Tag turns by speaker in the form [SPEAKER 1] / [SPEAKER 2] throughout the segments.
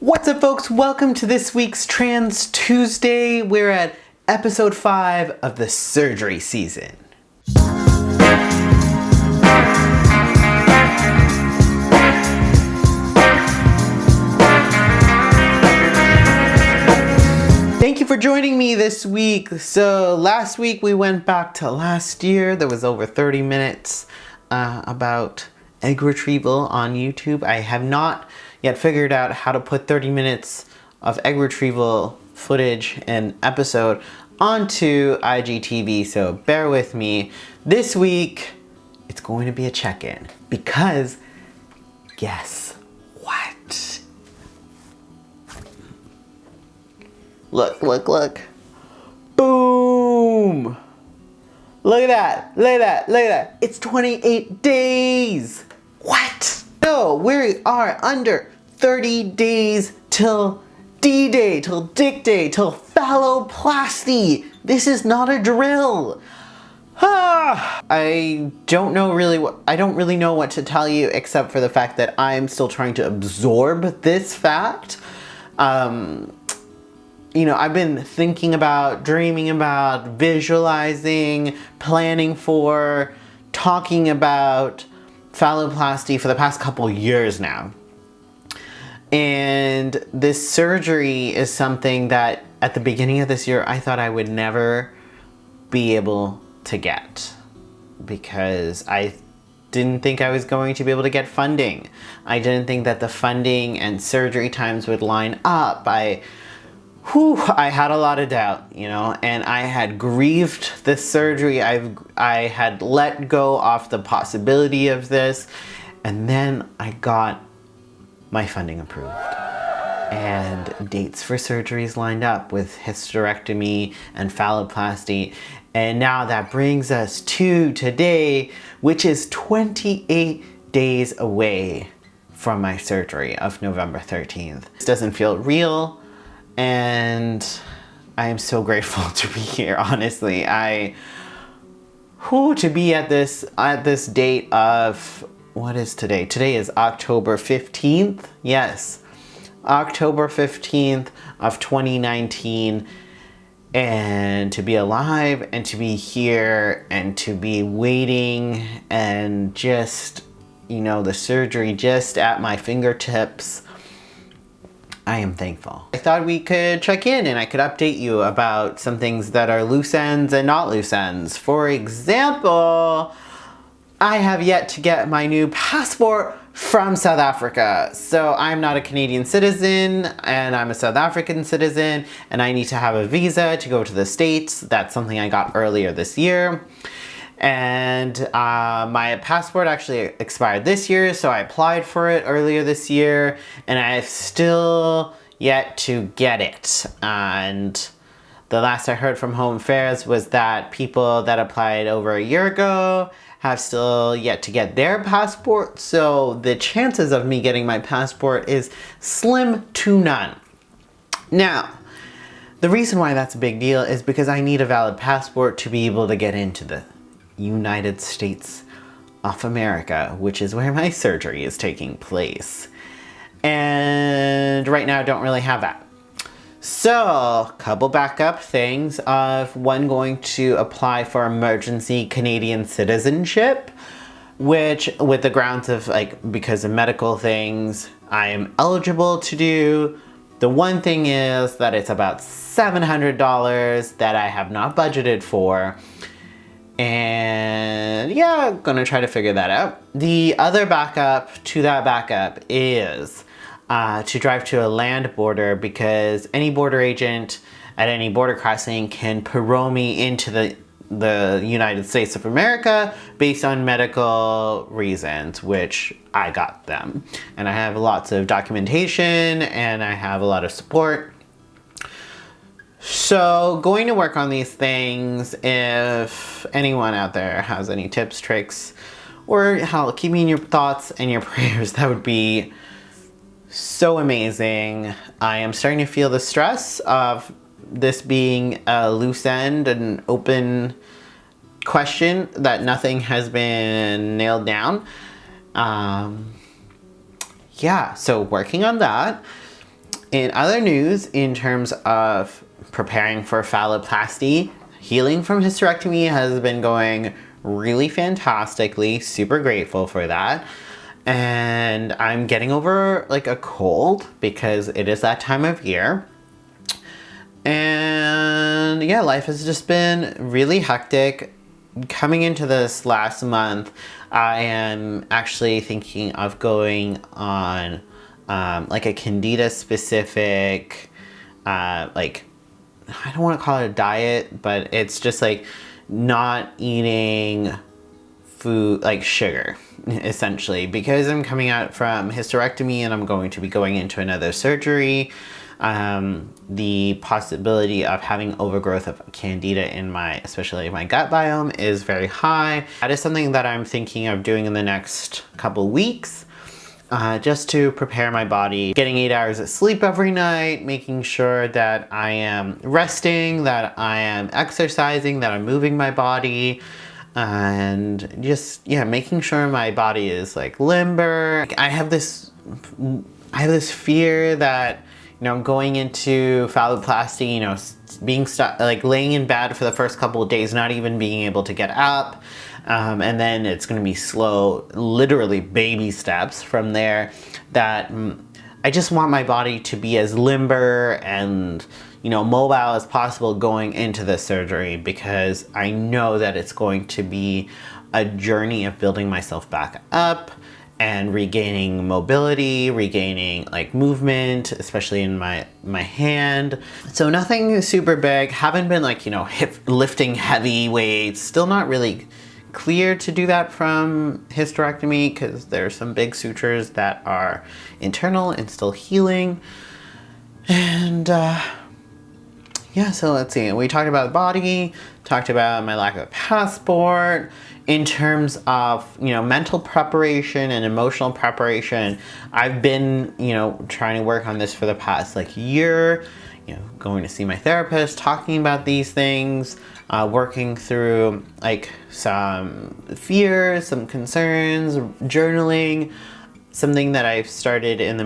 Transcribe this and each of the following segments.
[SPEAKER 1] What's up, folks? Welcome to this week's Trans Tuesday. We're at episode 5 of the surgery season. Thank you for joining me this week. So last week we went back to last year. There was over 30 minutes about egg retrieval on YouTube. I have not yet figured out how to put 30 minutes of egg retrieval footage and episode onto IGTV, so bear with me. This week, it's going to be a check-in because guess what? Look, look, look. Boom! Look at that, look at that, look at that. It's 28 days. What? So we are under 30 days till D-Day, till Dick Day, till Phalloplasty. This is not a drill. I don't really know what to tell you except for the fact that I'm still trying to absorb this fact. You know, I've been thinking about, dreaming about, visualizing, planning for, talking about phalloplasty for the past couple years now. And this surgery is something that at the beginning of this year I thought I would never be able to get because I didn't think I was going to be able to get funding. I didn't think that the funding and surgery times would line up. I had a lot of doubt, you know, and I had grieved this surgery. I had let go off the possibility of this, and then I got my funding approved. And dates for surgeries lined up with hysterectomy and phalloplasty. And now that brings us to today, which is 28 days away from my surgery of November 13th. This doesn't feel real. And I am so grateful to be here, honestly. To be at this date of, what is today? Today is October 15th. Yes, October 15th of 2019. And to be alive and to be here and to be waiting and just, you know, the surgery just at my fingertips. I am thankful. I thought we could check in and I could update you about some things that are loose ends and not loose ends. For example, I have yet to get my new passport from South Africa. So I'm not a Canadian citizen and I'm a South African citizen and I need to have a visa to go to the States. That's something I got earlier this year. And my passport actually expired this year, so I applied for it earlier this year, and I've still yet to get it. And the last I heard from Home Affairs was that people that applied over a year ago have still yet to get their passport, so the chances of me getting my passport is slim to none. Now, the reason why that's a big deal is because I need a valid passport to be able to get into the United States of America, which is where my surgery is taking place. And right now I don't really have that. So, couple backup things of one, going to apply for emergency Canadian citizenship, which with the grounds of because of medical things, I am eligible to do. The one thing is that it's about $700 that I have not budgeted for. And yeah, gonna try to figure that out. The other backup to that backup is to drive to a land border, because any border agent at any border crossing can parole me into the United States of America based on medical reasons, which I got them. And I have lots of documentation and I have a lot of support. So going to work on these things. If anyone out there has any tips, tricks, or hell, keep me in your thoughts and your prayers, that would be so amazing. I am starting to feel the stress of this being a loose end, an open question that nothing has been nailed down. Yeah, so working on that. In other news, in terms of preparing for phalloplasty, healing from hysterectomy has been going really fantastically. Super grateful for that. And I'm getting over like a cold because it is that time of year. And yeah, life has just been really hectic. Coming into this last month, I am actually thinking of going on like a candida specific, like, I don't want to call it a diet, but it's just like not eating food, like sugar, essentially, because I'm coming out from hysterectomy and I'm going to be going into another surgery. The possibility of having overgrowth of candida in my, especially my gut biome, is very high. That is something that I'm thinking of doing in the next couple weeks. Just to prepare my body, getting 8 hours of sleep every night, making sure that I am resting, that I am exercising, that I'm moving my body, and just, yeah, making sure my body is like limber. I have this fear that, you know, going into phalloplasty, you know, being stuck, like laying in bed for the first couple of days, not even being able to get up. And then it's going to be slow, literally baby steps from there, that I just want my body to be as limber and, you know, mobile as possible going into the surgery, because I know that it's going to be a journey of building myself back up and regaining mobility, regaining like movement, especially in my hand. So nothing super big. Haven't been like, you know, lifting heavy weights. Still not really clear to do that from hysterectomy because there's some big sutures that are internal and still healing. And yeah, so let's see. We talked about the body, talked about my lack of a passport. In terms of, you know, mental preparation and emotional preparation, I've been, you know, trying to work on this for the past like year, you know, going to see my therapist, talking about these things, working through like some fears, some concerns, journaling. Something that I've started in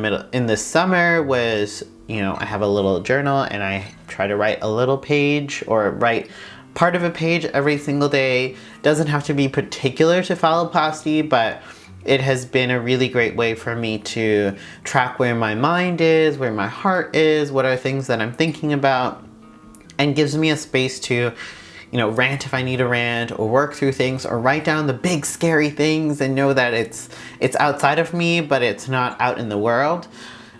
[SPEAKER 1] the summer was, you know, I have a little journal and I try to write a little page or write part of a page every single day. Doesn't have to be particular to phalloplasty, but it has been a really great way for me to track where my mind is, where my heart is, what are things that I'm thinking about, and gives me a space to, you know, rant if I need to rant, or work through things, or write down the big scary things and know that it's outside of me, but it's not out in the world,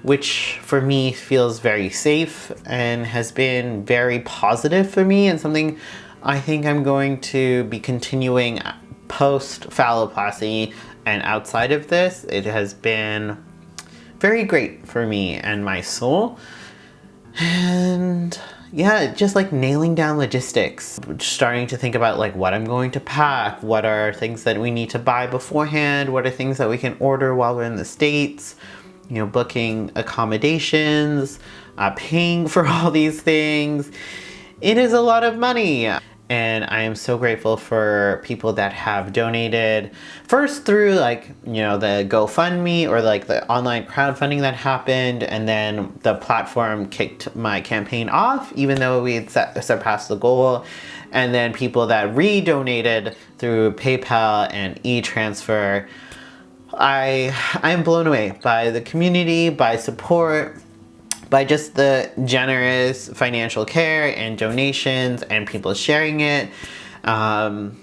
[SPEAKER 1] which for me feels very safe and has been very positive for me, and something I think I'm going to be continuing post phalloplasty and outside of this. It has been very great for me and my soul. And yeah, just like nailing down logistics, starting to think about like what I'm going to pack, what are things that we need to buy beforehand, what are things that we can order while we're in the States, you know, booking accommodations, paying for all these things. It is a lot of money. And I am so grateful for people that have donated, first through like, you know, the GoFundMe or like the online crowdfunding that happened, and then the platform kicked my campaign off even though we had surpassed the goal. And then people that re-donated through PayPal and e-transfer. I'm blown away by the community, by support, by just the generous financial care and donations and people sharing it. And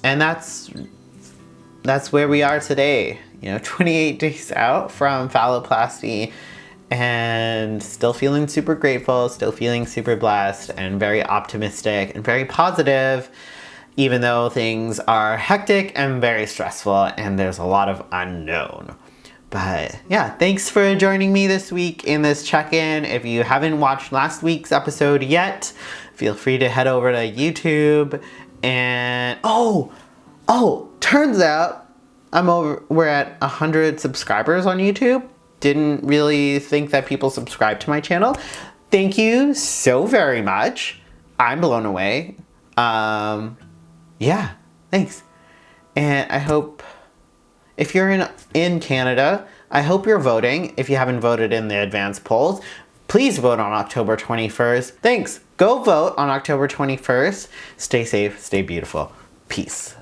[SPEAKER 1] that's where we are today, you know, 28 days out from phalloplasty, and still feeling super grateful, still feeling super blessed, and very optimistic and very positive, even though things are hectic and very stressful and there's a lot of unknown. But yeah, thanks for joining me this week in this check-in. If you haven't watched last week's episode yet, feel free to head over to YouTube. And turns out we're at 100 subscribers on YouTube. Didn't really think that people subscribe to my channel. Thank you so very much. I'm blown away. Yeah, thanks. And I hope, if you're in Canada, I hope you're voting. If you haven't voted in the advanced polls, Please vote on October 21st. Thanks. Go vote on October 21st. Stay safe, stay beautiful. Peace.